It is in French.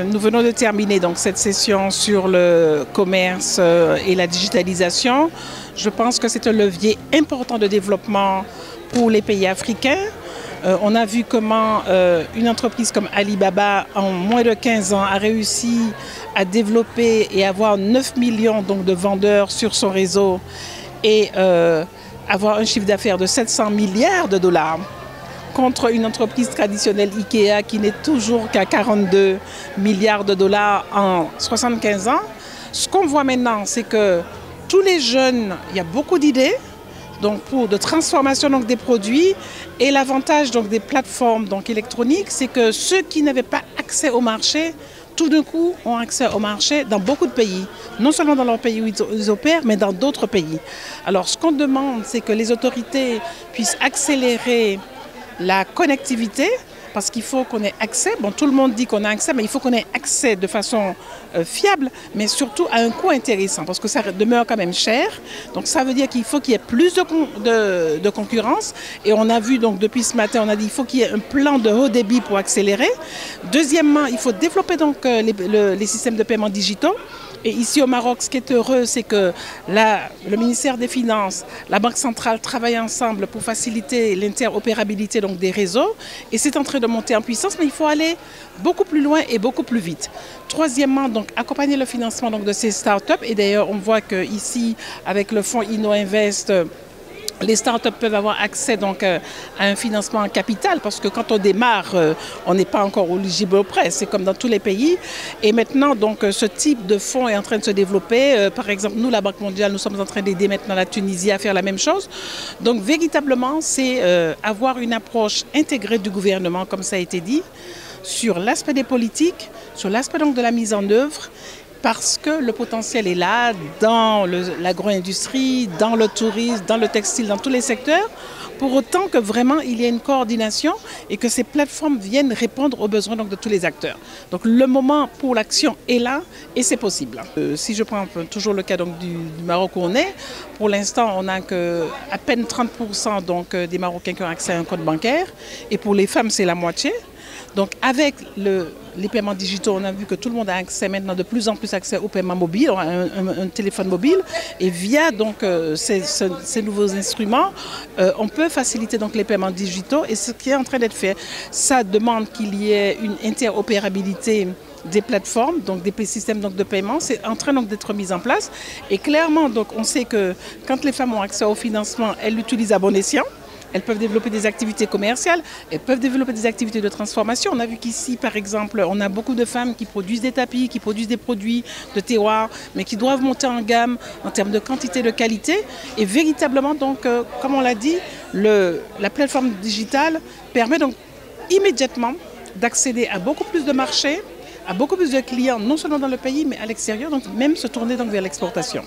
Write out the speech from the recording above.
Nous venons de terminer donc cette session sur le commerce et la digitalisation. Je pense que c'est un levier important de développement pour les pays africains. On a vu comment une entreprise comme Alibaba, en moins de 15 ans, a réussi à développer et avoir 9 millions donc, de vendeurs sur son réseau et avoir un chiffre d'affaires de 700 milliards de dollars. Contre une entreprise traditionnelle Ikea qui n'est toujours qu'à 42 milliards de dollars en 75 ans. Ce qu'on voit maintenant, c'est que tous les jeunes, il y a beaucoup d'idées de transformation donc, des produits. Et l'avantage des plateformes électroniques, c'est que ceux qui n'avaient pas accès au marché, tout d'un coup, ont accès au marché dans beaucoup de pays. Non seulement dans leur pays où ils opèrent, mais dans d'autres pays. Alors, ce qu'on demande, c'est que les autorités puissent accélérer la connectivité, parce qu'il faut qu'on ait accès. Bon, tout le monde dit qu'on a accès, mais il faut qu'on ait accès de façon fiable, mais surtout à un coût intéressant, parce que ça demeure quand même cher. Donc ça veut dire qu'il faut qu'il y ait plus de concurrence. Et on a vu donc depuis ce matin, on a dit qu'il faut qu'il y ait un plan de haut débit pour accélérer. Deuxièmement, il faut développer donc les systèmes de paiement digitaux. Et ici au Maroc, ce qui est heureux, c'est que le ministère des Finances, la Banque centrale travaillent ensemble pour faciliter l'interopérabilité des réseaux. Et c'est en train de monter en puissance, mais il faut aller beaucoup plus loin et beaucoup plus vite. Troisièmement, accompagner le financement de ces startups. Et d'ailleurs, on voit qu'ici, avec le fonds InnoInvest, les startups peuvent avoir accès à un financement en capital parce que quand on démarre, on n'est pas encore éligible au prêt. C'est comme dans tous les pays. Et maintenant, ce type de fonds est en train de se développer. Par exemple, nous, la Banque mondiale, nous sommes en train d'aider maintenant la Tunisie à faire la même chose. Donc, véritablement, c'est avoir une approche intégrée du gouvernement, comme ça a été dit, sur l'aspect des politiques, sur l'aspect de la mise en œuvre, parce que le potentiel est là dans l'agro-industrie, dans le tourisme, dans le textile, dans tous les secteurs, pour autant que vraiment il y ait une coordination et que ces plateformes viennent répondre aux besoins de tous les acteurs. Donc le moment pour l'action est là et c'est possible. Si je prends toujours le cas du Maroc où on est, pour l'instant on n'a qu'à peine 30% des Marocains qui ont accès à un compte bancaire et pour les femmes c'est la moitié. Donc avec les paiements digitaux, on a vu que tout le monde a accès maintenant de plus en plus accès aux paiements mobiles, un téléphone mobile. Et via ces nouveaux instruments, on peut faciliter les paiements digitaux. Et ce qui est en train d'être fait, ça demande qu'il y ait une interopérabilité des plateformes, des systèmes de paiement. C'est en train d'être mis en place. Et clairement, on sait que quand les femmes ont accès au financement, elles l'utilisent à bon escient. Elles peuvent développer des activités commerciales, elles peuvent développer des activités de transformation. On a vu qu'ici, par exemple, on a beaucoup de femmes qui produisent des tapis, qui produisent des produits de terroir, mais qui doivent monter en gamme en termes de quantité, de qualité. Et véritablement, comme on l'a dit, la plateforme digitale permet immédiatement d'accéder à beaucoup plus de marchés, à beaucoup plus de clients, non seulement dans le pays, mais à l'extérieur, même se tourner vers l'exportation.